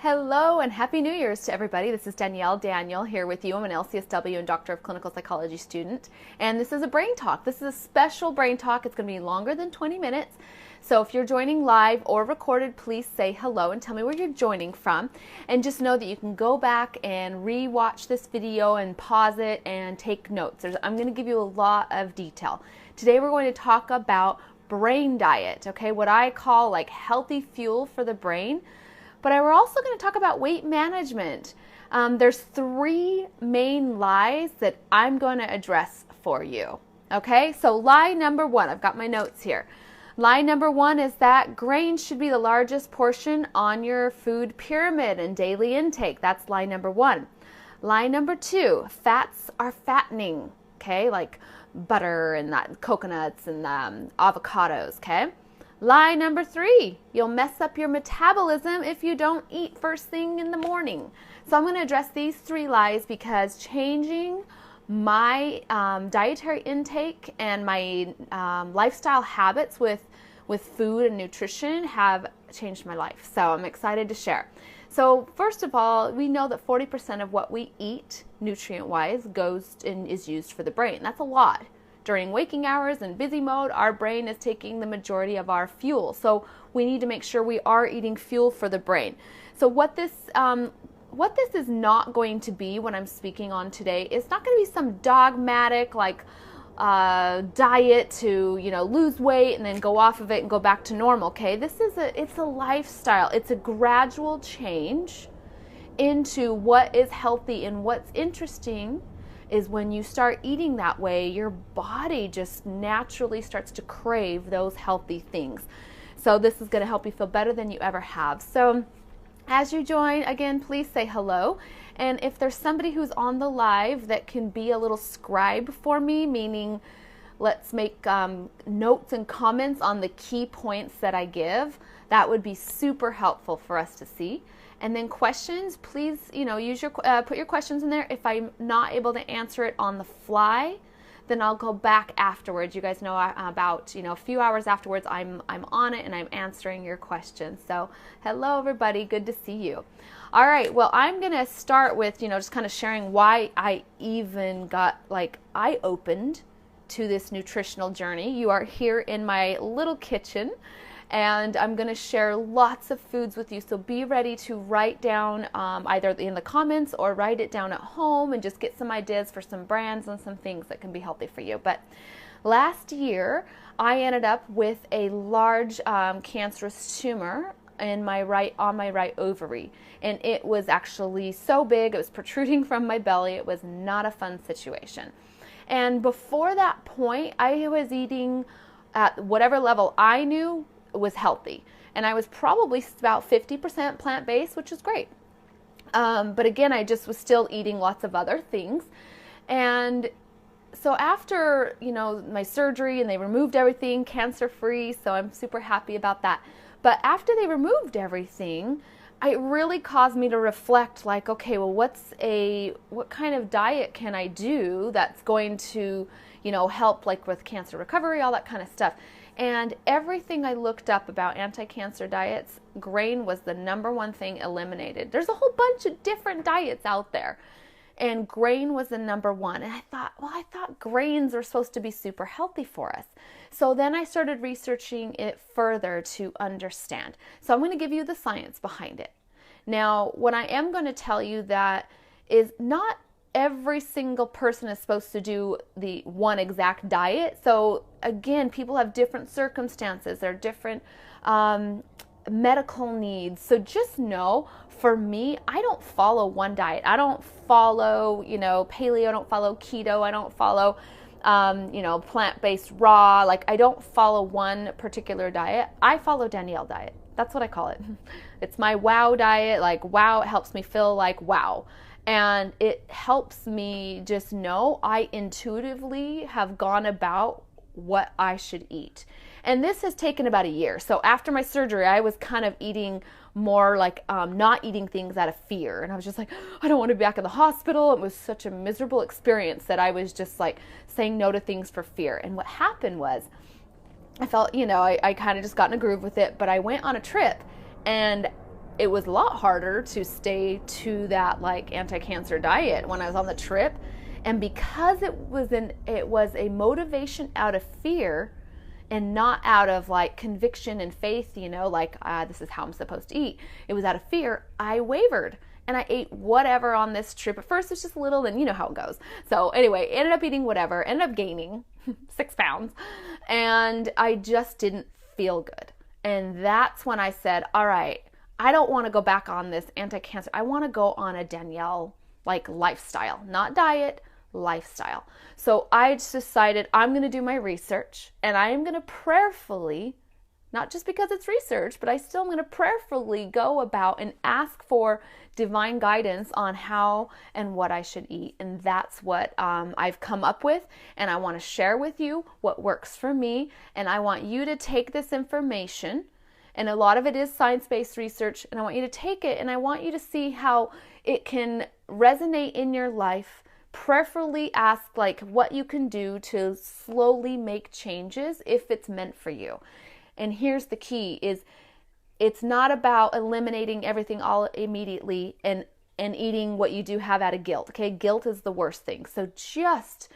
Hello and Happy New Year's to everybody. This is Danielle Daniel here with you. I'm an LCSW and Doctor of Clinical Psychology student. And this is a Brain Talk. This is a special Brain Talk. It's going to be longer than 20 minutes. So if you're joining live or recorded, please say hello and tell me where you're joining from. And just know that you can go back and re-watch this video and pause it and take notes. I'm going to give you a lot of detail. Today we're going to talk about brain diet, okay? What I call like healthy fuel for the brain. But we're also going to talk about weight management. There's three main lies that I'm going to address for you. Okay, so lie number one, I've got my notes here. Lie number one is that grains should be the largest portion on your food pyramid and daily intake. That's lie number one. Lie number two, fats are fattening, okay, like butter and that coconuts and avocados, okay? Lie number three, you'll mess up your metabolism if you don't eat first thing in the morning. So I'm going to address these three lies because changing my dietary intake and my lifestyle habits with food and nutrition have changed my life. So I'm excited to share. So first of all, we know that 40% of what we eat, nutrient-wise, goes and is used for the brain. That's a lot. During waking hours and busy mode, our brain is taking the majority of our fuel. So we need to make sure we are eating fuel for the brain. So what this is not going to be, what I'm speaking on today, is not going to be some dogmatic like diet to lose weight and then go off of it and go back to normal. Okay, it's a lifestyle. It's a gradual change into what is healthy. And what's interesting is when you start eating that way, your body just naturally starts to crave those healthy things. So this is going to help you feel better than you ever have. So as you join, again, please say hello. And if there's somebody who's on the live that can be a little scribe for me, meaning let's make notes and comments on the key points that I give, that would be super helpful for us to see. And then questions, please, use your put your questions in there. If I'm not able to answer it on the fly, then I'll go back afterwards. You guys know about, a few hours afterwards, I'm on it and I'm answering your questions. So hello, everybody. Good to see you. All right. Well, I'm going to start with, just kind of sharing why I even got eye-opened to this nutritional journey. You are here in my little kitchen. And I'm going to share lots of foods with you. So be ready to write down either in the comments or write it down at home and just get some ideas for some brands and some things that can be healthy for you. But last year, I ended up with a large cancerous tumor on my right ovary. And it was actually so big, it was protruding from my belly. It was not a fun situation. And before that point, I was eating at whatever level I knew was healthy, and I was probably about 50% plant-based, which is great. But again, I just was still eating lots of other things. And so after my surgery and they removed everything cancer-free, so I'm super happy about that. But after they removed everything, it really caused me to reflect, like, okay, well, what kind of diet can I do that's going to help like with cancer recovery, all that kind of stuff. And everything I looked up about anti-cancer diets, grain was the number one thing eliminated. There's a whole bunch of different diets out there, and grain was the number one. And I thought grains were supposed to be super healthy for us. So then I started researching it further to understand. So I'm going to give you the science behind it. Now, what I am going to tell you that is not every single person is supposed to do the one exact diet. So again, people have different circumstances. There are different medical needs. So just know, for me, I don't follow one diet. I don't follow, paleo. I don't follow keto. I don't follow, plant-based raw. Like, I don't follow one particular diet. I follow Danielle diet. That's what I call it. It's my wow diet. Like, wow, it helps me feel like wow. And it helps me just know I intuitively have gone about what I should eat. And this has taken about a year. So after my surgery, I was kind of eating more like not eating things out of fear. And I was just like, I don't want to be back in the hospital. It was such a miserable experience that I was just like saying no to things for fear. And what happened was I felt, I kind of just got in a groove with it. But I went on a trip and it was a lot harder to stay to that like anti-cancer diet when I was on the trip. And because it was a motivation out of fear and not out of like conviction and faith, you know, like this is how I'm supposed to eat. It was out of fear. I wavered and I ate whatever on this trip. At first it's just a little, then you know how it goes. So anyway, ended up eating whatever, ended up gaining 6 pounds, and I just didn't feel good. And that's when I said, all right, I don't want to go back on this anti-cancer. I want to go on a Danielle like lifestyle, not diet, lifestyle. So I just decided I'm going to do my research, and I am going to prayerfully, not just because it's research, but I still am going to prayerfully go about and ask for divine guidance on how and what I should eat. And that's what I've come up with, and I want to share with you what works for me. And I want you to take this information, and a lot of it is science-based research, and I want you to take it and I want you to see how it can resonate in your life. Prayerfully ask like what you can do to slowly make changes if it's meant for you. And here's the key is it's not about eliminating everything all immediately and eating what you do have out of guilt. Okay, guilt is the worst thing. So just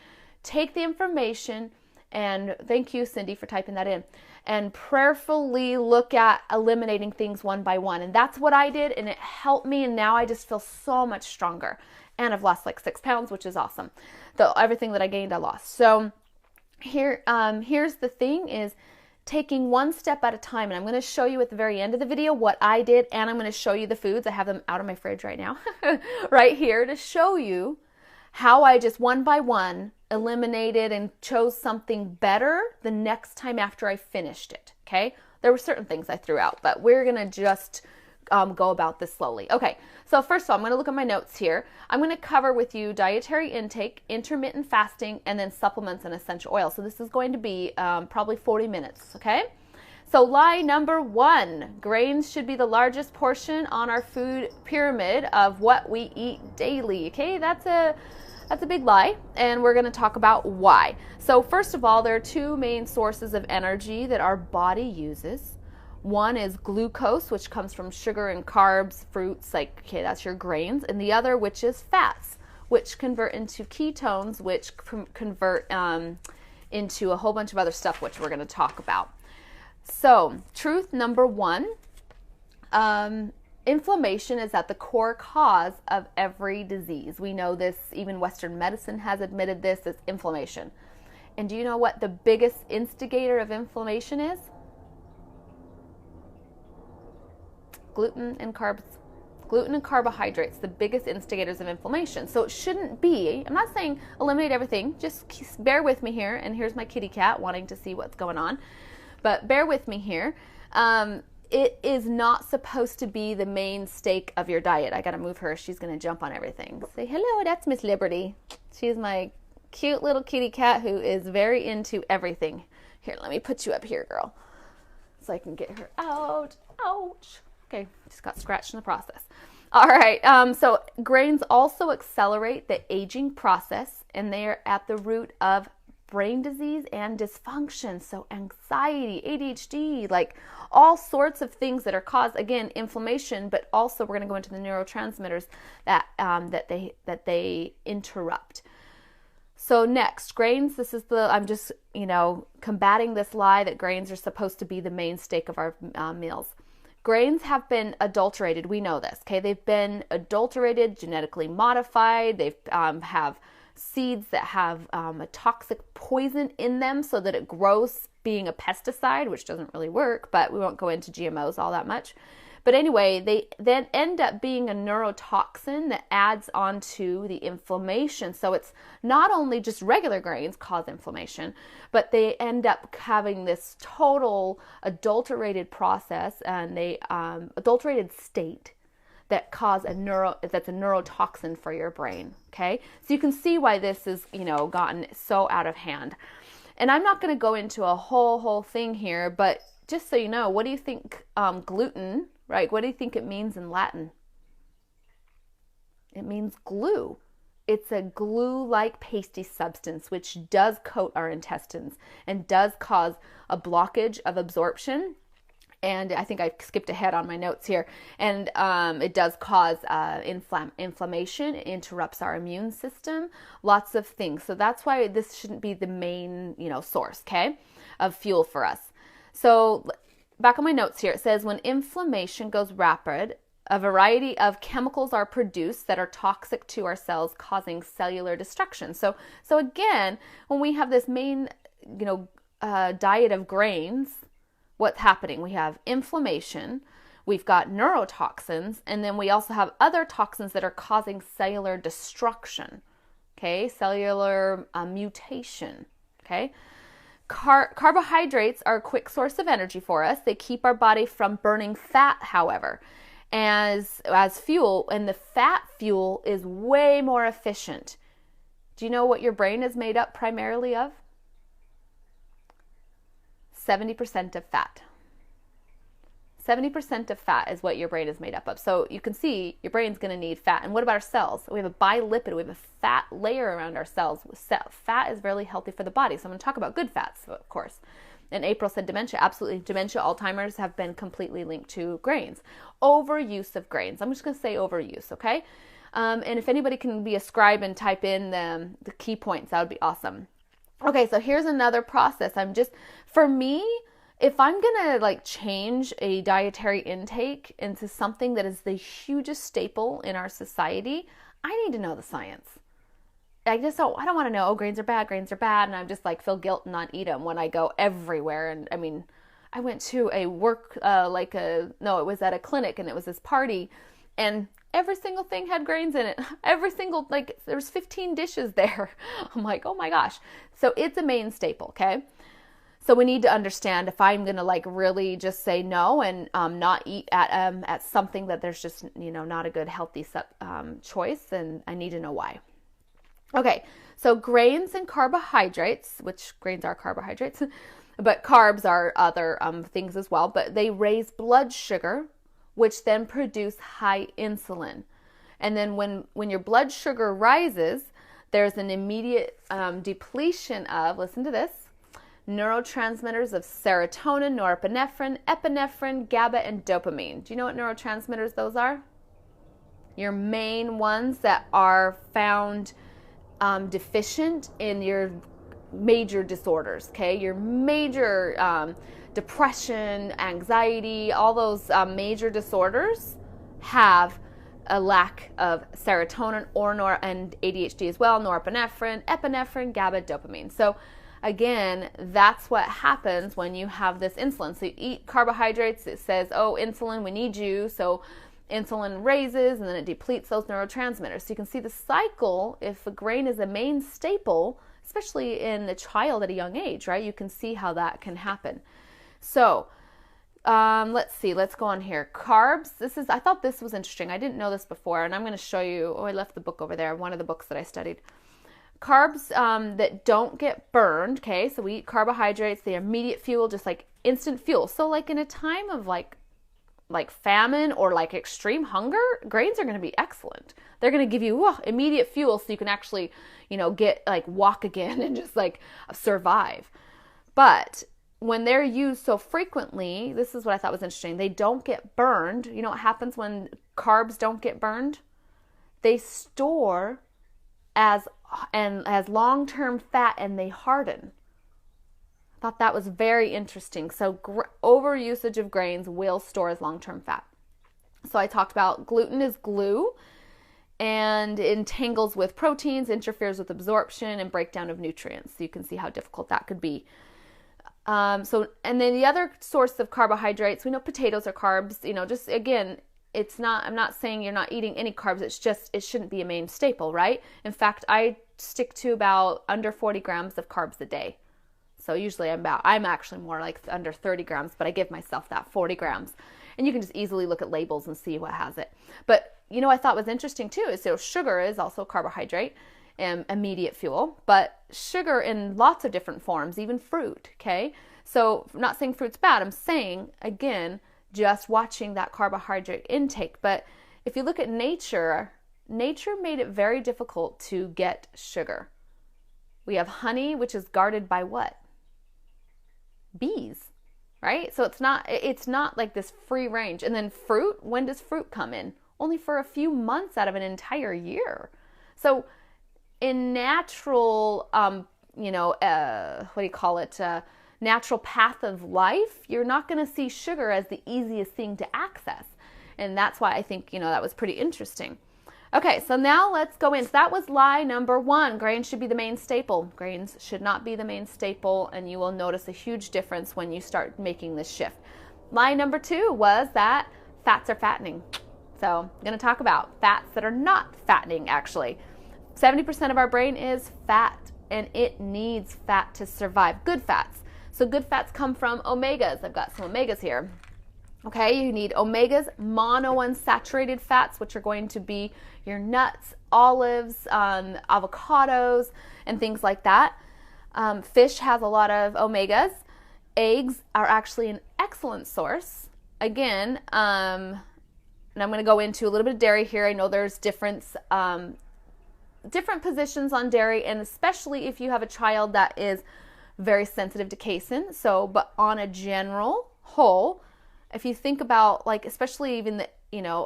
take the information, and thank you, Cindy, for typing that in, and prayerfully look at eliminating things one by one. And that's what I did, and it helped me, and now I just feel so much stronger. And I've lost like 6 pounds, which is awesome. Though everything that I gained, I lost. So here's the thing is taking one step at a time. And I'm going to show you at the very end of the video what I did. And I'm going to show you the foods. I have them out of my fridge right now, right here, to show you how I just one by one eliminated and chose something better the next time after I finished it. Okay. There were certain things I threw out, but we're going to just go about this slowly. Okay, so first of all, I'm going to look at my notes here. I'm going to cover with you dietary intake, intermittent fasting, and then supplements and essential oils. So this is going to be probably 40 minutes, okay? So lie number 1, grains should be the largest portion on our food pyramid of what we eat daily, okay? That's a big lie, and we're going to talk about why. So first of all, there are 2 main sources of energy that our body uses. One is glucose, which comes from sugar and carbs, fruits, like, okay, that's your grains. And the other, which is fats, which convert into ketones, which convert into a whole bunch of other stuff, which we're going to talk about. So, truth number 1, inflammation is at the core cause of every disease. We know this, even Western medicine has admitted this, is inflammation. And do you know what the biggest instigator of inflammation is? Gluten and carbohydrates, the biggest instigators of inflammation. So it shouldn't be, I'm not saying eliminate everything, just bear with me here, and here's my kitty cat wanting to see what's going on, but bear with me here. It is not supposed to be the main stake of your diet. I gotta move her, she's gonna jump on everything. Say hello, that's Miss Liberty. She's my cute little kitty cat who is very into everything. Here, let me put you up here, girl, so I can get her out. Ouch. Okay, just got scratched in the process. All right, so grains also accelerate the aging process, and they are at the root of brain disease and dysfunction. So anxiety, ADHD, like all sorts of things that are caused, again, inflammation, but also we're going to go into the neurotransmitters that they interrupt. So next, grains, this is I'm just, combating this lie that grains are supposed to be the main stake of our meals. Grains have been adulterated. We know this, okay? They've been adulterated, genetically modified. They have seeds that have a toxic poison in them so that it grows being a pesticide, which doesn't really work, but we won't go into GMOs all that much. But anyway, they then end up being a neurotoxin that adds onto the inflammation. So it's not only just regular grains cause inflammation, but they end up having this total adulterated process and they adulterated state that cause that's a neurotoxin for your brain. Okay, so you can see why this is gotten so out of hand. And I'm not going to go into a whole thing here, but just so you know, what do you think gluten? Right, what do you think it means in Latin? It means glue. It's a glue-like pasty substance which does coat our intestines and does cause a blockage of absorption And I think I skipped ahead on my notes here. And it does cause inflammation, it interrupts our immune system, lots of things. So that's why this shouldn't be the main, source, okay, of fuel for us. So back on my notes here, it says when inflammation goes rapid, a variety of chemicals are produced that are toxic to our cells, causing cellular destruction. So again, when we have this main, diet of grains, what's happening? We have inflammation, we've got neurotoxins, and then we also have other toxins that are causing cellular destruction, okay? Cellular mutation, okay? Carbohydrates are a quick source of energy for us. They keep our body from burning fat, however, as fuel, and the fat fuel is way more efficient. Do you know what your brain is made up primarily of? 70% of fat. 70% of fat is what your brain is made up of. So you can see your brain's going to need fat. And what about our cells? We have a bilipid. We have a fat layer around our cells. Fat is really healthy for the body. So I'm going to talk about good fats, of course. And April said dementia. Absolutely. Dementia, Alzheimer's have been completely linked to grains. Overuse of grains. I'm just going to say overuse, okay? And if anybody can be a scribe and type in the key points, that would be awesome. Okay, so here's another process. For me, if I'm going to change a dietary intake into something that is the hugest staple in our society, I need to know the science. I don't want to know, grains are bad, and I'm just feel guilt and not eat them when I go everywhere. And I mean, I went to a work, it was at a clinic, and it was this party, and every single thing had grains in it. Every single, there's 15 dishes there. I'm like, oh my gosh. So it's a main staple, okay? So we need to understand if I'm going to really just say no and not eat at something that there's just, not a good healthy choice, then I need to know why. Okay, so grains and carbohydrates, which grains are carbohydrates, but carbs are other things as well, but they raise blood sugar, which then produce high insulin. And then when your blood sugar rises, there's an immediate depletion of, listen to this, neurotransmitters of serotonin, norepinephrine, epinephrine, GABA, and dopamine. Do you know what neurotransmitters those are? Your main ones that are found deficient in your major disorders, okay? Your major depression, anxiety, all those major disorders have a lack of serotonin and ADHD as well, norepinephrine, epinephrine, GABA, dopamine. So again, that's what happens when you have this insulin. So you eat carbohydrates, it says, oh, insulin, we need you. So insulin raises and then it depletes those neurotransmitters. So you can see the cycle. If a grain is a main staple, especially in the child at a young age, right? You can see how that can happen. So let's see, let's go on here. Carbs, I thought this was interesting. I didn't know this before, and I'm going to show you, I left the book over there, one of the books that I studied. Carbs that don't get burned, okay, so we eat carbohydrates, the immediate fuel, just instant fuel. So in a time of famine or extreme hunger, grains are going to be excellent. They're going to give you immediate fuel so you can actually, get walk again and just survive. But when they're used so frequently, this is what I thought was interesting. They don't get burned. You know what happens when carbs don't get burned? They store as long-term fat and they harden. I thought that was very interesting. So overusage of grains will store as long-term fat. So I talked about gluten is glue and entangles with proteins, interferes with absorption and breakdown of nutrients. So you can see how difficult that could be. And then the other source of carbohydrates, we know potatoes are carbs, just again, I'm not saying you're not eating any carbs. It's just, it shouldn't be a main staple, right? In fact, I stick to about under 40 grams of carbs a day. So usually I'm actually more under 30 grams, but I give myself that 40 grams. And you can just easily look at labels and see what has it. But, I thought was interesting too, is sugar is also a carbohydrate and immediate fuel, but sugar in lots of different forms, even fruit, okay? So I'm not saying fruit's bad. I'm saying, again, just watching that carbohydrate intake. But if you look at nature made it very difficult to get sugar. We have honey, which is guarded by what? Bees. right? So it's not like this free range. And then fruit, when does fruit come in? Only for a few months out of an entire year. So in natural, what do you call it? Natural path of life, you're not going to see sugar as the easiest thing to access. And that's why I think, that was pretty interesting. Okay, so now let's go in. So that was lie number 1. Grains should be the main staple. Grains should not be the main staple, and you will notice a huge difference when you start making this shift. Lie number 2 was that fats are fattening. So I'm going to talk about fats that are not fattening, actually. 70% of our brain is fat, and it needs fat to survive. Good fats. So good fats come from omegas. I've got some omegas here. Okay, you need omegas, monounsaturated fats, which are going to be your nuts, olives, avocados, and things like that. Fish has a lot of omegas. Eggs are actually an excellent source. Again, and I'm going to go into a little bit of dairy here. I know there's different positions on dairy, and especially if you have a child that is very sensitive to casein. So, but on a general whole, if you think about, like, especially even the,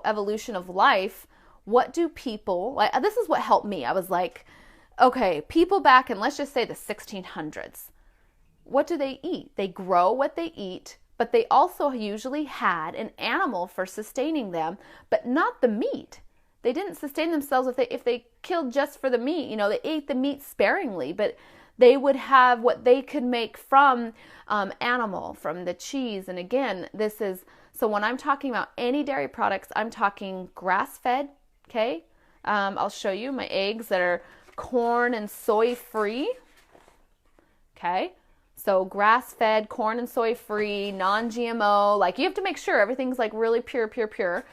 evolution of life, what do people, like, this is what helped me. I was like, okay, people back in, let's just say the 1600s, what do they eat? They grow what they eat, but they also usually had an animal for sustaining them, but not the meat. They didn't sustain themselves if they killed just for the meat. They ate the meat sparingly, but they would have what they could make from animal, from the cheese. And again, so when I'm talking about any dairy products, I'm talking grass-fed, okay? I'll show you my eggs that are corn and soy free, okay? So grass-fed, corn and soy free, non-GMO, like you have to make sure everything's like really pure, pure, pure.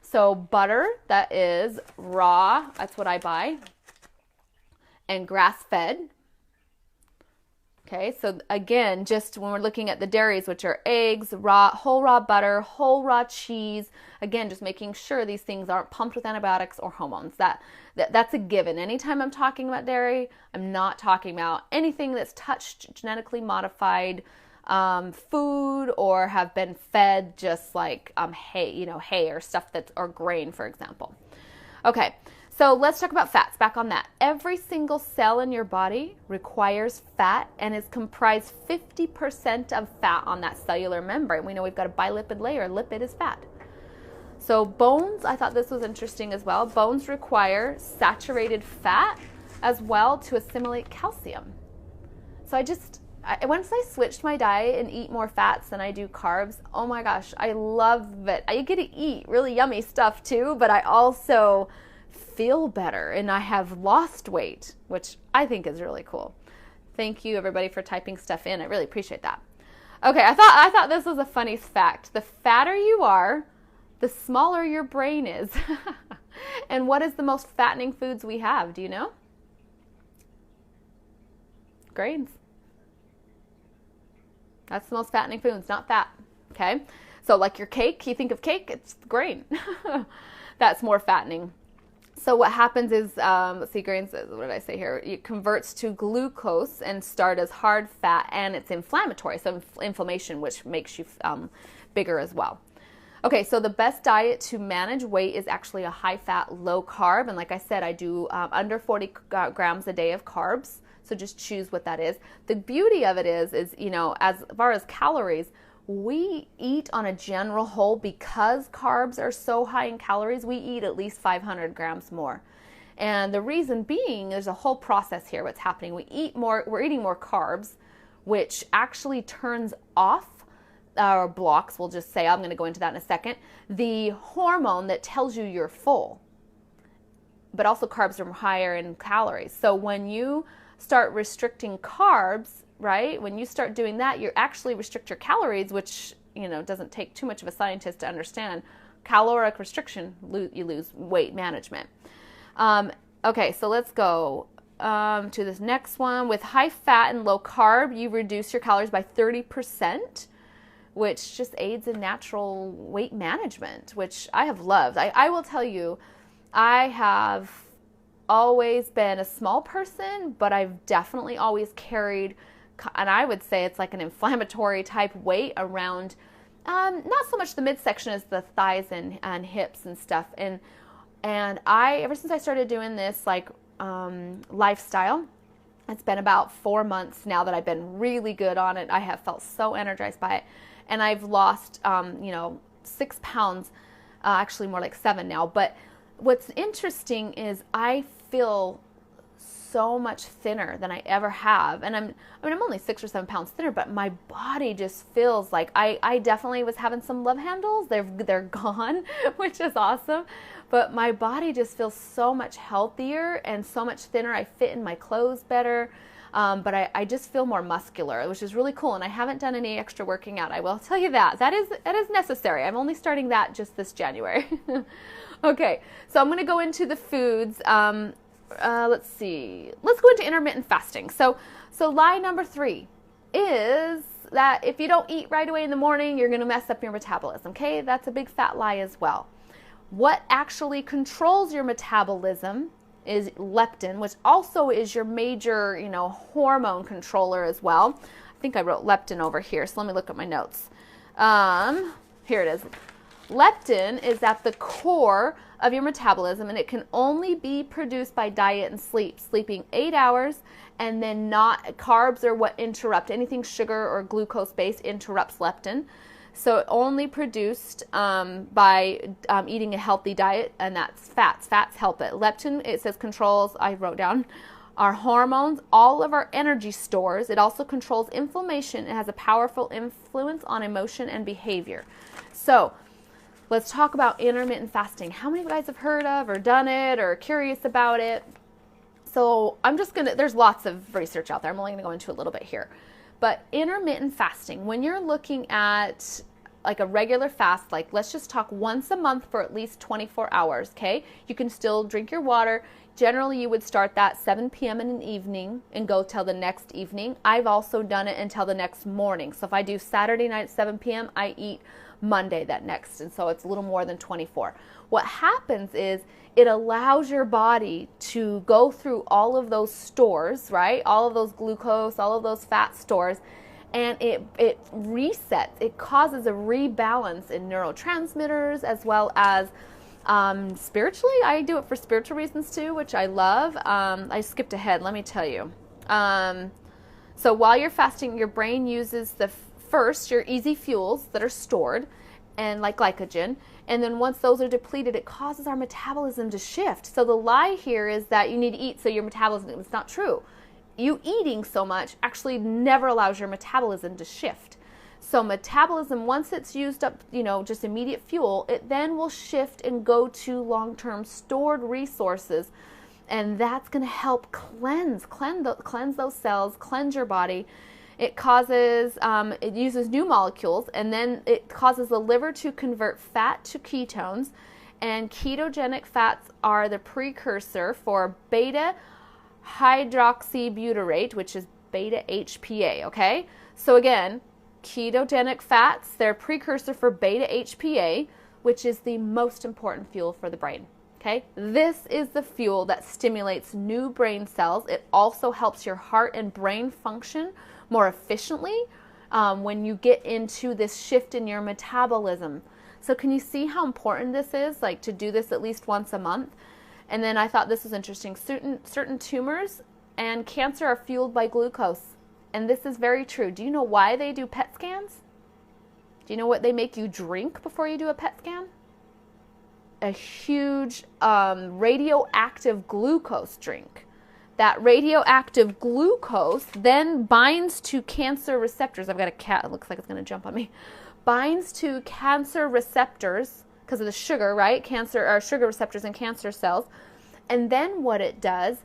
So butter that is raw, that's what I buy, and grass-fed. Okay, so again, just when we're looking at the dairies, which are eggs, whole raw butter, whole raw cheese, again, just making sure these things aren't pumped with antibiotics or hormones. That's a given. Anytime I'm talking about dairy, I'm not talking about anything that's touched genetically modified food or have been fed just like hay or stuff or grain, for example. Okay. So let's talk about fats, back on that. Every single cell in your body requires fat and is comprised 50% of fat on that cellular membrane. We know we've got a bilipid layer. Lipid is fat. So bones, I thought this was interesting as well. Bones require saturated fat as well to assimilate calcium. So once I switched my diet and eat more fats than I do carbs, oh my gosh, I love it. I get to eat really yummy stuff too, but I also feel better, and I have lost weight, which I think is really cool. Thank you everybody for typing stuff in. I really appreciate that. Okay, I thought this was a funny fact. The fatter you are, the smaller your brain is. And what is the most fattening foods we have? Do you know? Grains. That's the most fattening foods, not fat. Okay, so like your cake, you think of cake, it's grain. That's more fattening. So what happens is, let's see, grains, what did I say here? It converts to glucose and start as hard fat, and it's inflammatory, so inflammation, which makes you bigger as well. Okay, so the best diet to manage weight is actually a high-fat, low-carb, and like I said, I do under 40 grams a day of carbs, so just choose what that is. The beauty of it is as far as calories, we eat on a general whole, because carbs are so high in calories, we eat at least 500 grams more. And the reason being, there's a whole process here. What's happening? We're eating more carbs, which actually turns off or blocks, we'll just say, I'm going to go into that in a second, the hormone that tells you you're full. But also carbs are higher in calories. So when you start restricting carbs, right? When you start doing that, you actually restrict your calories, which, doesn't take too much of a scientist to understand. Caloric restriction, you lose weight management. Okay, so let's go to this next one. With high fat and low carb, you reduce your calories by 30%, which just aids in natural weight management, which I have loved. I will tell you, I have always been a small person, but I've definitely always carried and I would say it's like an inflammatory type weight around, not so much the midsection as the thighs and hips and stuff. And ever since I started doing this like lifestyle, it's been about 4 months now that I've been really good on it. I have felt so energized by it, and I've lost 6 pounds, actually more like 7 now. But what's interesting is I feel so much thinner than I ever have. And I'm only 6 or 7 pounds thinner, but my body just feels like I definitely was having some love handles. They're gone, which is awesome. But my body just feels so much healthier and so much thinner. I fit in my clothes better. But I just feel more muscular, which is really cool. And I haven't done any extra working out. I will tell you that. That is necessary. I'm only starting that just this January. Okay, so I'm going to go into the foods. Let's see. Let's go into intermittent fasting. So lie number 3 is that if you don't eat right away in the morning, you're going to mess up your metabolism. Okay, that's a big fat lie as well. What actually controls your metabolism is leptin, which also is your major, hormone controller as well. I think I wrote leptin over here, so let me look at my notes. Here it is. Leptin is at the core of your metabolism, and it can only be produced by diet and sleep. Sleeping 8 hours, and then not carbs are what interrupt. Anything sugar or glucose based interrupts leptin. So only produced by eating a healthy diet, and that's fats. Fats help it. Leptin, it says, controls, I wrote down, our hormones, all of our energy stores. It also controls inflammation. It has a powerful influence on emotion and behavior. So let's talk about intermittent fasting. How many of you guys have heard of or done it or curious about it? So there's lots of research out there. I'm only going to go into a little bit here. But intermittent fasting, when you're looking at like a regular fast, like let's just talk once a month for at least 24 hours, okay? You can still drink your water. Generally, you would start that 7 p.m. in the evening and go till the next evening. I've also done it until the next morning. So if I do Saturday night at 7 p.m., I eat Monday that next, and so it's a little more than 24. What happens is it allows your body to go through all of those stores, right? All of those glucose, all of those fat stores, and it resets. It causes a rebalance in neurotransmitters as well as spiritually. I do it for spiritual reasons too, which I love. I skipped ahead, let me tell you. So while you're fasting, your brain uses first your easy fuels that are stored, and like glycogen, and then once those are depleted, it causes our metabolism to shift. So the lie here is that you need to eat so your metabolism, it's not true. You eating so much actually never allows your metabolism to shift. So metabolism, once it's used up, just immediate fuel, it then will shift and go to long-term stored resources, and that's going to help cleanse those cells, cleanse your body. It uses new molecules, and then it causes the liver to convert fat to ketones, and ketogenic fats are the precursor for beta hydroxybutyrate, which is beta HPA, okay? So again, ketogenic fats, they're precursor for beta HPA, which is the most important fuel for the brain, okay? This is the fuel that stimulates new brain cells. It also helps your heart and brain function more efficiently when you get into this shift in your metabolism. So can you see how important this is, like to do this at least once a month? And then I thought this was interesting. Certain tumors and cancer are fueled by glucose. And this is very true. Do you know why they do PET scans? Do you know what they make you drink before you do a PET scan? A huge radioactive glucose drink. That radioactive glucose then binds to cancer receptors. I've got a cat, it looks like it's going to jump on me. Binds to cancer receptors because of the sugar, right? Sugar receptors in cancer cells. And then what it does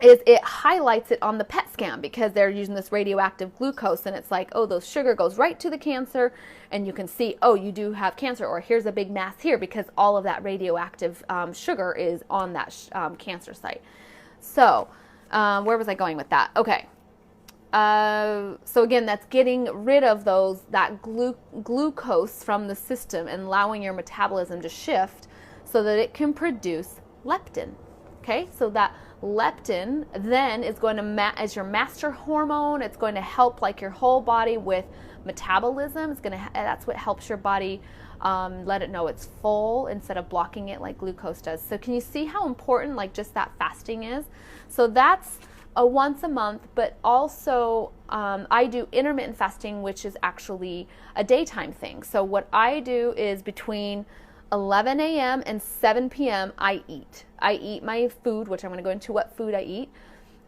is it highlights it on the PET scan because they're using this radioactive glucose, and it's like, oh, those sugar goes right to the cancer, and you can see, oh, you do have cancer, or here's a big mass here because all of that radioactive sugar is on that cancer site. So, where was I going with that? Okay. So again, that's getting rid of that glucose from the system and allowing your metabolism to shift so that it can produce leptin. Okay, so that leptin then is going to, as your master hormone, it's going to help like your whole body with metabolism. It's going to, that's what helps your body let it know it's full instead of blocking it like glucose does. So can you see how important like just that fasting is? So that's a once a month, but also I do intermittent fasting, which is actually a daytime thing. So what I do is between 11 a.m. and 7 p.m. I eat my food, which I'm going to go into what food I eat.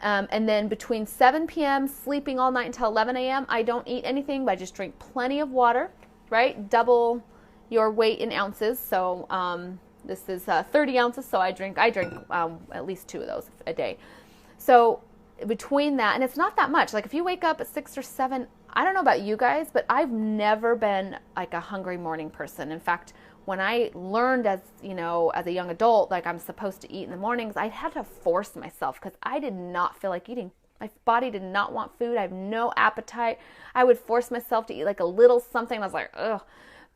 And then between 7 p.m., sleeping all night until 11 a.m., I don't eat anything, but I just drink plenty of water, right? Double your weight in ounces. So this is 30 ounces, so I drink at least 2 of those a day. So between that, and it's not that much. Like if you wake up at 6 or 7, I don't know about you guys, but I've never been like a hungry morning person. In fact, when I learned as a young adult, like I'm supposed to eat in the mornings, I had to force myself because I did not feel like eating. My body did not want food. I have no appetite. I would force myself to eat like a little something. I was like, ugh.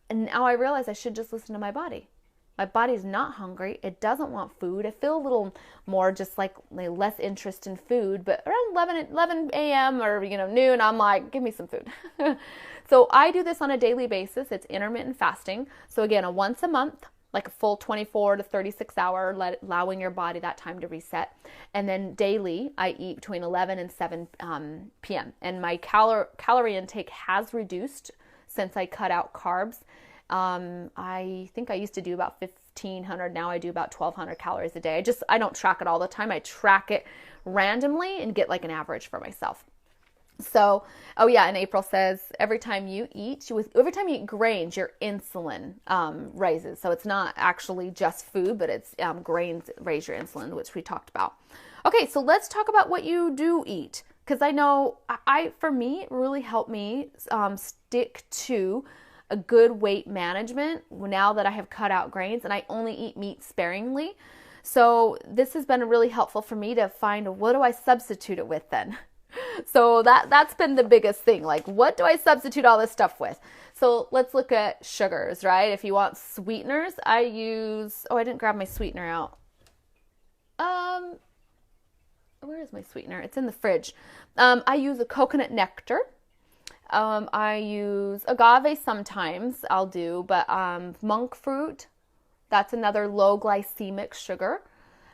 And now I realize I should just listen to my body. My body's not hungry. It doesn't want food. I feel a little more just like less interest in food. But around 11 a.m. or noon, I'm like, give me some food. So I do this on a daily basis. It's intermittent fasting. So again, a once a month, like a full 24 to 36 hour, allowing your body that time to reset. And then daily, I eat between 11 and 7 p.m. And my calorie intake has reduced since I cut out carbs. I think I used to do about 1,500. Now I do about 1,200 calories a day. I don't track it all the time. I track it randomly and get like an average for myself. So, oh yeah, and April says every time you eat grains, your insulin raises. So it's not actually just food, but it's grains raise your insulin, which we talked about. Okay, so let's talk about what you do eat, because I know for me, it really helped me stick to a good weight management now that I have cut out grains and I only eat meat sparingly. So this has been really helpful for me to find, what do I substitute it with then? So that's been the biggest thing. Like, what do I substitute all this stuff with? So let's look at sugars, right? If you want sweeteners, I didn't grab my sweetener out. Where is my sweetener? It's in the fridge. I use a coconut nectar. I use agave sometimes, I'll do, but monk fruit, that's another low glycemic sugar.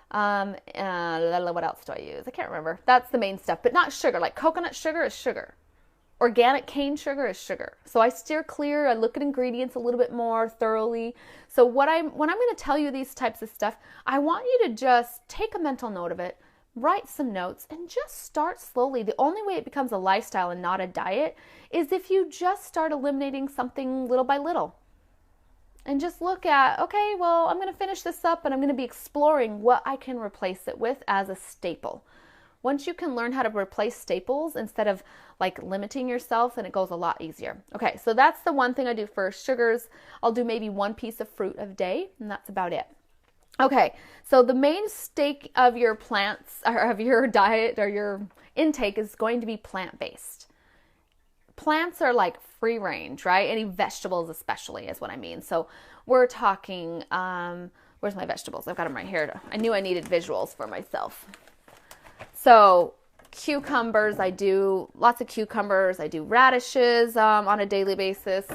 What else do I use? I can't remember. That's the main stuff, but not sugar. Like coconut sugar is sugar. Organic cane sugar is sugar. So I steer clear. I look at ingredients a little bit more thoroughly. So when I'm going to tell you these types of stuff, I want you to just take a mental note of it, write some notes, and just start slowly. The only way it becomes a lifestyle and not a diet is if you just start eliminating something little by little. And just look at, okay, well, I'm going to finish this up and I'm going to be exploring what I can replace it with as a staple. Once you can learn how to replace staples instead of like limiting yourself, then it goes a lot easier. Okay, so that's the one thing I do for sugars. I'll do maybe 1 piece of fruit a day, and that's about it. Okay, so the mainstay of your plants, or of your diet or your intake, is going to be plant-based. Plants are like free range, right? Any vegetables especially is what I mean. So we're talking, where's my vegetables? I've got them right here. I knew I needed visuals for myself. So cucumbers, I do lots of cucumbers. I do radishes on a daily basis.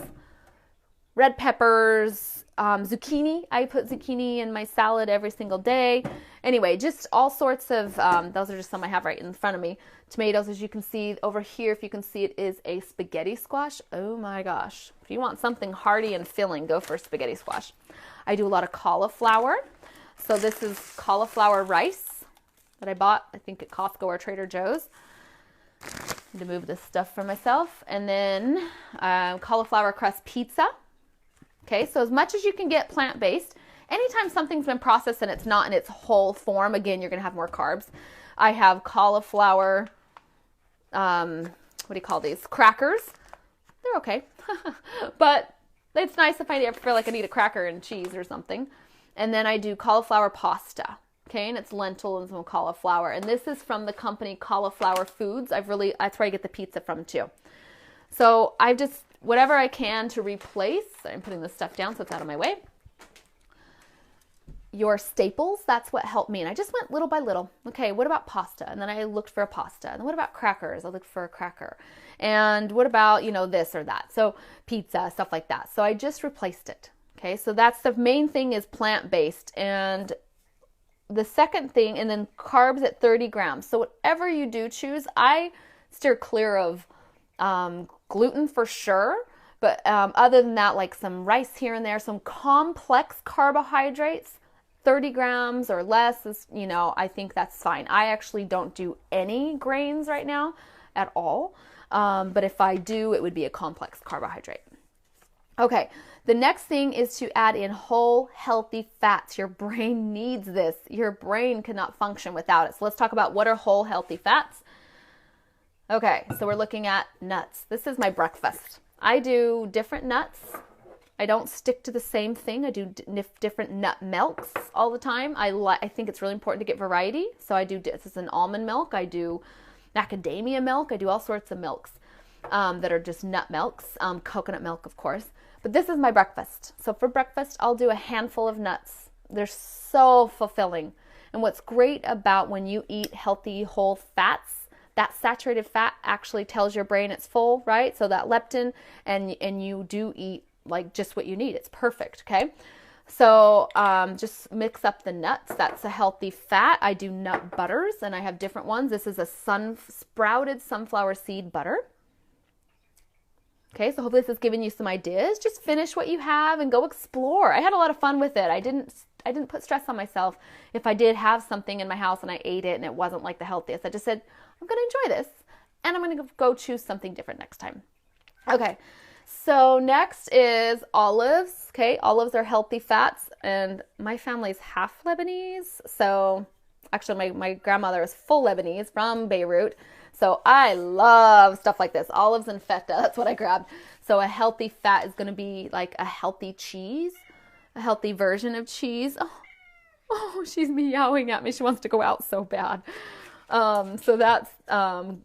Red peppers, zucchini. I put zucchini in my salad every single day. Anyway, just all sorts of, those are just some I have right in front of me. Tomatoes, as you can see over here, if you can see it, is a spaghetti squash. Oh my gosh. If you want something hearty and filling, go for spaghetti squash. I do a lot of cauliflower. So this is cauliflower rice that I bought, I think at Costco or Trader Joe's. Need to move this stuff for myself. And then cauliflower crust pizza. Okay, so as much as you can get plant-based. Anytime something's been processed and it's not in its whole form, again, you're going to have more carbs. I have cauliflower, what do you call these? Crackers. They're okay. But it's nice if I ever feel like I need a cracker and cheese or something. And then I do cauliflower pasta. Okay, and it's lentil and some cauliflower. And this is from the company Cauliflower Foods. That's where I get the pizza from too. So I just, whatever I can to replace, I'm putting this stuff down so it's out of my way. your staples, that's what helped me. And I just went little by little. Okay, what about pasta? And then I looked for a pasta. And then what about crackers? I looked for a cracker. And what about, this or that? So pizza, stuff like that. So I just replaced it. Okay, so that's the main thing, is plant-based. And the second thing, and then carbs at 30 grams. So whatever you do choose, I steer clear of gluten for sure. But other than that, like some rice here and there, some complex carbohydrates, 30 grams or less is, I think that's fine. I actually don't do any grains right now at all. But if I do, it would be a complex carbohydrate. Okay, the next thing is to add in whole, healthy fats. Your brain needs this. Your brain cannot function without it. So let's talk about what are whole, healthy fats. Okay, so we're looking at nuts. This is my breakfast. I do different nuts. I don't stick to the same thing. I do different nut milks all the time. I think it's really important to get variety. So this is an almond milk. I do macadamia milk. I do all sorts of milks that are just nut milks, coconut milk, of course. But this is my breakfast. So for breakfast, I'll do a handful of nuts. They're so fulfilling. And what's great about when you eat healthy whole fats, that saturated fat actually tells your brain it's full, right? So that leptin, and you do eat like just what you need. It's perfect, okay? So just mix up the nuts. That's a healthy fat. I do nut butters, and I have different ones. This is a sprouted sunflower seed butter. Okay, so hopefully this is giving you some ideas. Just finish what you have and go explore. I had a lot of fun with it. I didn't put stress on myself if I did have something in my house and I ate it and it wasn't like the healthiest. I just said, I'm going to enjoy this, and I'm going to go choose something different next time. Okay, so next is olives. Okay, olives are healthy fats, and my family's half Lebanese. So actually my grandmother is full Lebanese from Beirut. So I love stuff like this, olives and feta. That's what I grabbed. So a healthy fat is going to be like a healthy cheese, a healthy version of cheese. Oh, she's meowing at me. She wants to go out so bad. So that's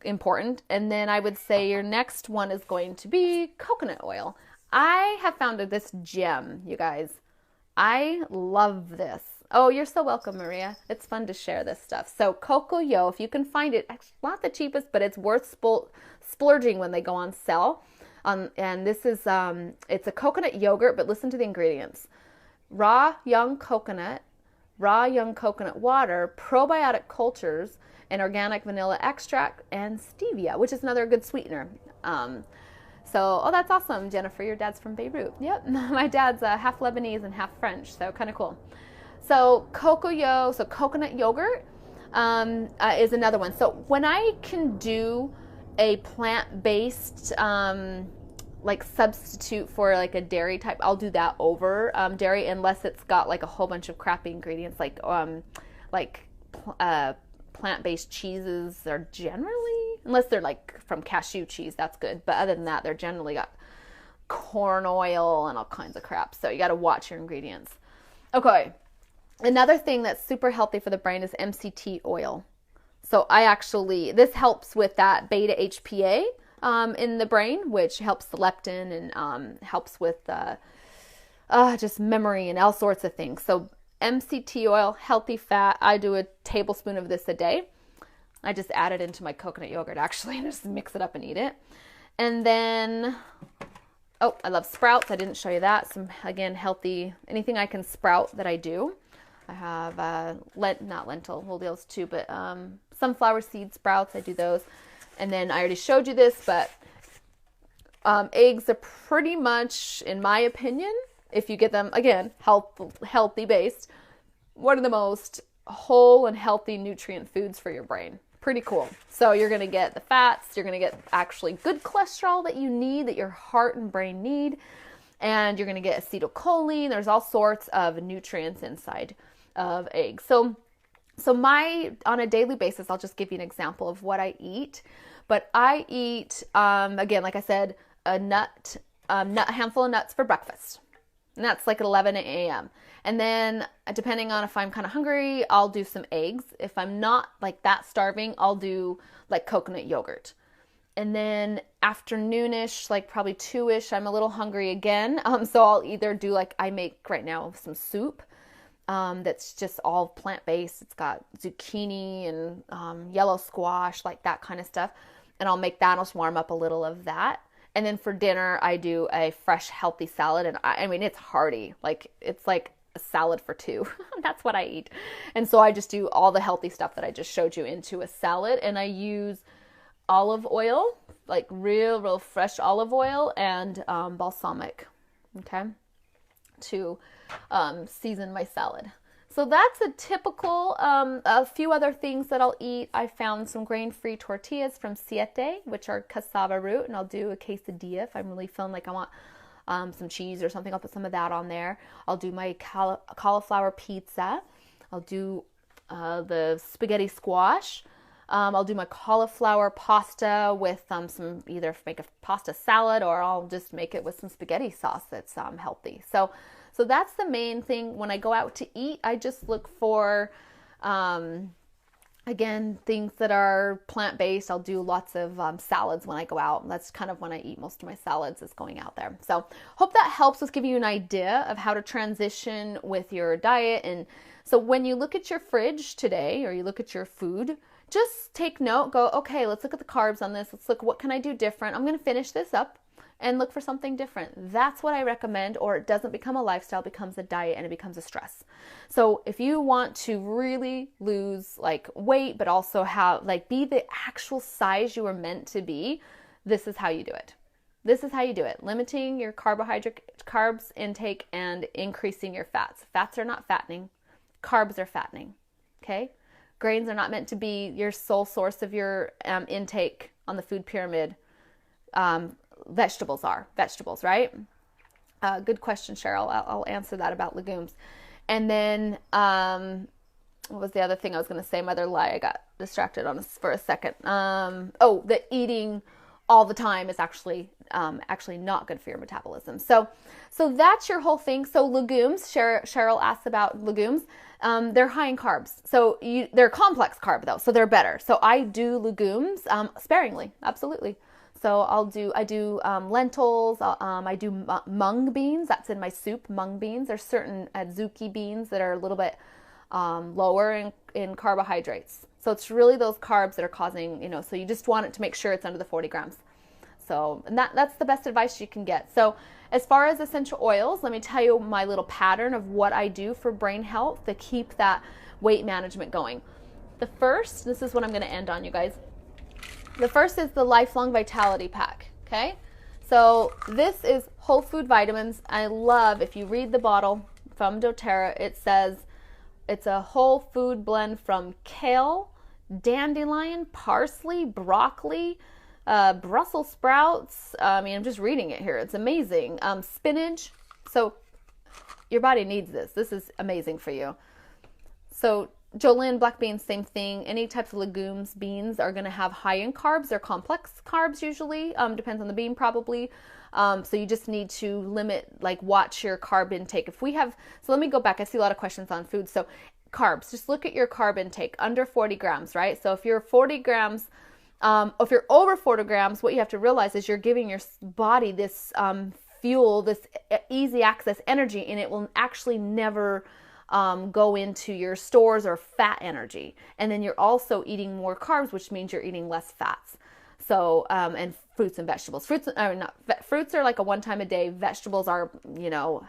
important. And then I would say your next one is going to be coconut oil. I have found this gem, you guys. I love this. Oh, you're so welcome, Maria. It's fun to share this stuff. So Cocoyo, if you can find it, it's not the cheapest, but it's worth splurging when they go on sale. And this is, it's a coconut yogurt, but listen to the ingredients. Raw young coconut water, probiotic cultures, and organic vanilla extract, and stevia, which is another good sweetener. Oh, that's awesome, Jennifer. Your dad's from Beirut. Yep, my dad's half Lebanese and half French, so kind of cool. So Cocoyo, so coconut yogurt is another one. So when I can do a plant-based like substitute for like a dairy type, I'll do that over dairy, unless it's got like a whole bunch of crappy ingredients like plant-based cheeses are generally, unless they're like from cashew cheese, that's good. But other than that, they're generally got corn oil and all kinds of crap. So you got to watch your ingredients. Okay. Another thing that's super healthy for the brain is MCT oil. So this helps with that beta HPA in the brain, which helps the leptin and helps with just memory and all sorts of things. So MCT oil, healthy fat. I do a tablespoon of this a day. I just add it into my coconut yogurt actually and just mix it up and eat it. And then, I love sprouts. I didn't show you that. Some, again, healthy, anything I can sprout that I do. I have not lentil, well, those too, but sunflower seed sprouts. I do those. And then I already showed you this, but eggs are pretty much, in my opinion, if you get them, again, healthy based, one of the most whole and healthy nutrient foods for your brain. Pretty cool. So you're going to get the fats, you're going to get actually good cholesterol that you need, that your heart and brain need, and you're going to get acetylcholine. There's all sorts of nutrients inside of eggs. So on a daily basis, I'll just give you an example of what I eat. But I eat, again, like I said, a handful of nuts for breakfast. And that's like at 11 a.m. And then depending on if I'm kind of hungry, I'll do some eggs. If I'm not like that starving, I'll do like coconut yogurt. And then afternoonish, like probably 2-ish, I'm a little hungry again. So I'll either do like I make right now some soup. that's just all plant-based. It's got zucchini and yellow squash, like that kind of stuff. And I'll make that, I'll warm up a little of that. And then for dinner, I do a fresh, healthy salad. And I mean, it's hearty. Like, it's like a salad for two. That's what I eat. And so I just do all the healthy stuff that I just showed you into a salad. And I use olive oil, like real fresh olive oil, and balsamic, okay, to season my salad. So that's a typical, a few other things that I'll eat. I found some grain-free tortillas from Siete, which are cassava root, and I'll do a quesadilla if I'm really feeling like I want some cheese or something. I'll put some of that on there. I'll do my cauliflower pizza. I'll do the spaghetti squash. I'll do my cauliflower pasta with some, either make a pasta salad, or I'll just make it with some spaghetti sauce that's healthy. So that's the main thing. When I go out to eat, I just look for, again, things that are plant-based. I'll do lots of salads when I go out. That's kind of when I eat most of my salads, is going out there. So hope that helps us give you an idea of how to transition with your diet. And so when you look at your fridge today, or you look at your food, just take note, go, okay, let's look at the carbs on this. Let's look, what can I do different? I'm going to finish this up and look for something different. That's what I recommend, or it doesn't become a lifestyle, becomes a diet, and it becomes a stress. So if you want to really lose like weight, but also have like be the actual size you were meant to be, this is how you do it. This is how you do it. Limiting your carbs intake and increasing your fats. Fats are not fattening. Carbs are fattening. Okay? Grains are not meant to be your sole source of your intake on the food pyramid. Vegetables are. Vegetables, right? Good question, Cheryl. I'll answer that about legumes. And then, what was the other thing I was going to say? My other lie, I got distracted on this for a second. That eating all the time is actually not good for your metabolism. So that's your whole thing. So legumes, Cheryl asked about legumes. They're high in carbs. So they're complex carb though, so they're better. So I do legumes sparingly, absolutely. So I do lentils. I do mung beans. That's in my soup. Mung beans. There's certain adzuki beans that are a little bit lower in carbohydrates. So it's really those carbs that are causing, so you just want it to make sure it's under the 40 grams. So, and that's the best advice you can get. So as far as essential oils, let me tell you my little pattern of what I do for brain health to keep that weight management going. The first, this is what I'm going to end on, you guys. The first is the Lifelong Vitality Pack, okay? So this is whole food vitamins. I love, if you read the bottle from doTERRA, it says it's a whole food blend from kale, dandelion, parsley, broccoli, Brussels sprouts. I'm just reading it here. It's amazing. Spinach. So your body needs this. This is amazing for you. So Jolene, black beans, same thing. Any types of legumes, beans are going to have high in carbs. They're complex carbs usually. Depends on the bean probably. So you just need to limit, watch your carb intake. So let me go back. I see a lot of questions on food. So carbs, just look at your carb intake under 40 grams, right? So if you're 40 grams, if you're over 40 grams, what you have to realize is you're giving your body this fuel, this easy access energy, and it will actually never go into your stores or fat energy. And then you're also eating more carbs, which means you're eating less fats. So, and fruits and vegetables. Fruits are like a one time a day. Vegetables are,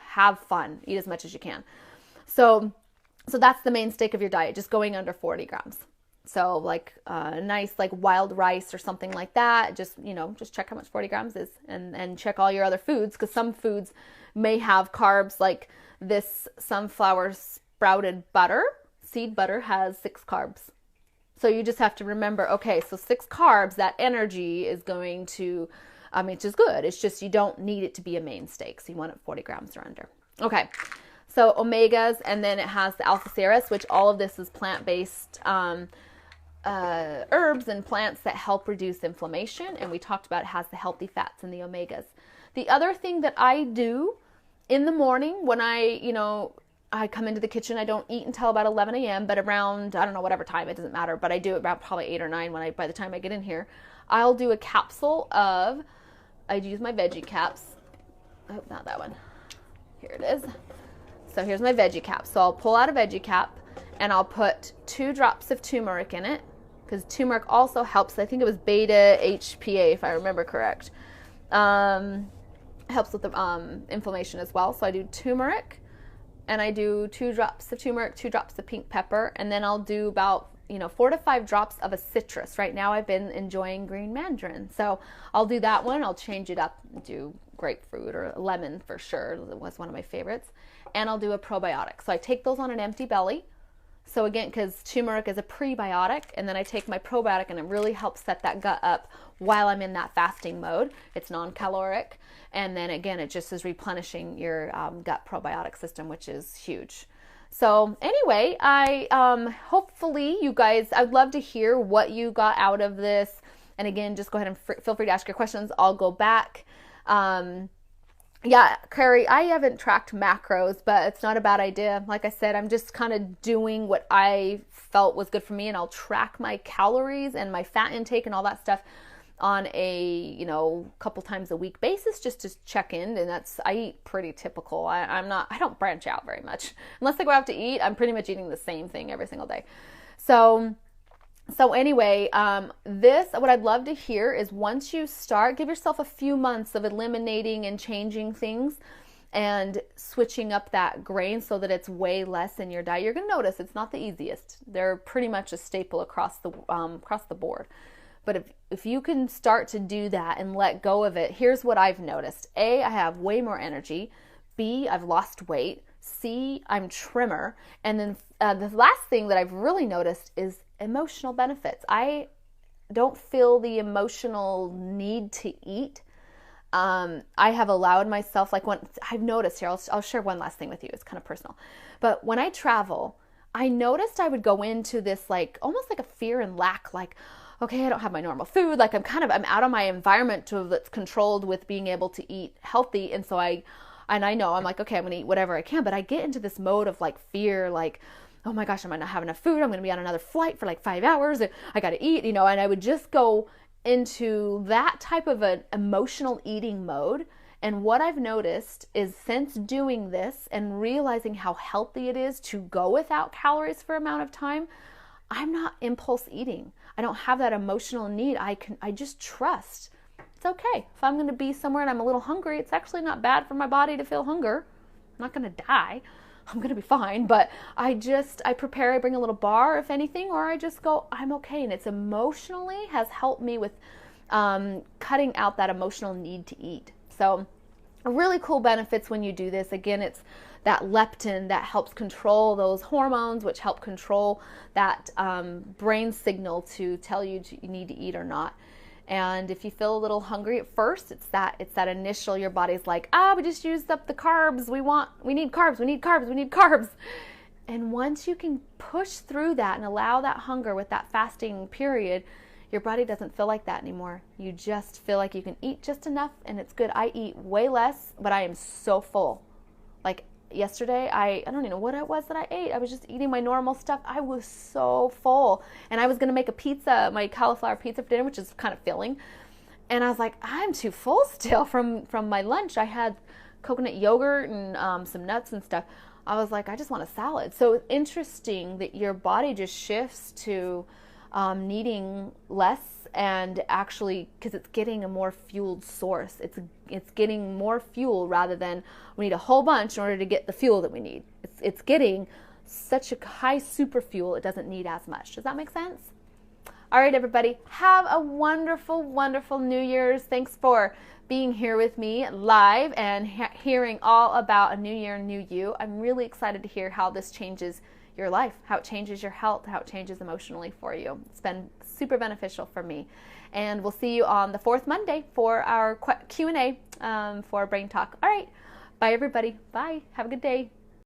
have fun. Eat as much as you can. So that's the main stake of your diet, just going under 40 grams. So a nice wild rice or something like that. Just check how much 40 grams is, and check all your other foods, because some foods may have carbs, like this sunflower sprouted butter. Seed butter has 6 carbs. So you just have to remember, okay, so 6 carbs, that energy is going to, it's just good. It's just you don't need it to be a main stake. So you want it 40 grams or under. Okay, so omegas, and then it has the alpha CRS, which all of this is plant-based herbs and plants that help reduce inflammation. And we talked about it has the healthy fats and the omegas. The other thing that I do in the morning when I come into the kitchen, I don't eat until about 11 a.m., but around, I don't know, whatever time, it doesn't matter, but I do it about probably 8 or 9 by the time I get in here. I'll do a capsule of, I use my veggie caps. Oh, not that one. Here it is. So here's my veggie cap. So I'll pull out a veggie cap and I'll put 2 drops of turmeric in it, because turmeric also helps. I think it was beta HPA, if I remember correct. Helps with the inflammation as well. So I do turmeric, and I do 2 drops of turmeric, 2 drops of pink pepper, and then I'll do about 4 to 5 drops of a citrus. Right now I've been enjoying green mandarin, so I'll do that one. I'll change it up, do grapefruit or lemon for sure. It was one of my favorites. And I'll do a probiotic. So I take those on an empty belly. So again, because turmeric is a prebiotic, and then I take my probiotic, and it really helps set that gut up while I'm in that fasting mode. It's non-caloric, and then again, it just is replenishing your gut probiotic system, which is huge. So anyway, hopefully you guys, I'd love to hear what you got out of this. And again, just go ahead and feel free to ask your questions. I'll go back. Yeah, Carrie, I haven't tracked macros, but it's not a bad idea. Like I said, I'm just kind of doing what I felt was good for me, and I'll track my calories and my fat intake and all that stuff on a, couple times a week basis, just to check in. And I eat pretty typical. I don't branch out very much. Unless I go out to eat, I'm pretty much eating the same thing every single day. So anyway, what I'd love to hear is, once you start, give yourself a few months of eliminating and changing things and switching up that grain so that it's way less in your diet. You're going to notice it's not the easiest. They're pretty much a staple across the board. But if you can start to do that and let go of it, here's what I've noticed. A, I have way more energy. B, I've lost weight. C, I'm trimmer. And then the last thing that I've really noticed is emotional benefits. I don't feel the emotional need to eat. I have allowed myself, I've noticed here, I'll share one last thing with you. It's kind of personal. But when I travel, I noticed I would go into this almost like a fear and lack, okay, I don't have my normal food. I'm out of my environment that's controlled with being able to eat healthy. And so I know I'm okay, I'm going to eat whatever I can, but I get into this mode of fear, oh my gosh, I might not have enough food. I'm going to be on another flight for 5 hours. I got to eat, and I would just go into that type of an emotional eating mode. And what I've noticed is, since doing this and realizing how healthy it is to go without calories for an amount of time, I'm not impulse eating. I don't have that emotional need. I just trust. It's okay. If I'm going to be somewhere and I'm a little hungry, it's actually not bad for my body to feel hunger. I'm not going to die. I'm going to be fine. But I prepare, I bring a little bar, if anything, or I just go, I'm okay. And it's emotionally has helped me with cutting out that emotional need to eat. So really cool benefits when you do this. Again, it's that leptin that helps control those hormones, which help control that brain signal to tell you you need to eat or not. And if you feel a little hungry at first, it's that initial, your body's like, we just used up the carbs. We need carbs. And once you can push through that and allow that hunger with that fasting period, your body doesn't feel like that anymore. You just feel like you can eat just enough, and it's good. I eat way less, but I am so full. Yesterday, I don't even know what it was that I ate. I was just eating my normal stuff. I was so full. And I was going to make a pizza, my cauliflower pizza for dinner, which is kind of filling. And I was like, I'm too full still from my lunch. I had coconut yogurt and some nuts and stuff. I was like, I just want a salad. So it's interesting that your body just shifts to needing less, and actually, because it's getting a more fueled source. It's getting more fuel rather than we need a whole bunch in order to get the fuel that we need. It's getting such a high super fuel, it doesn't need as much. Does that make sense? All right, everybody, have a wonderful, wonderful New Year's. Thanks for being here with me live and hearing all about a new year, new you. I'm really excited to hear how this changes your life, how it changes your health, how it changes emotionally for you. It's been super beneficial for me. And we'll see you on the 4th Monday for our Q&A for Brain Talk. All right. Bye, everybody. Bye. Have a good day.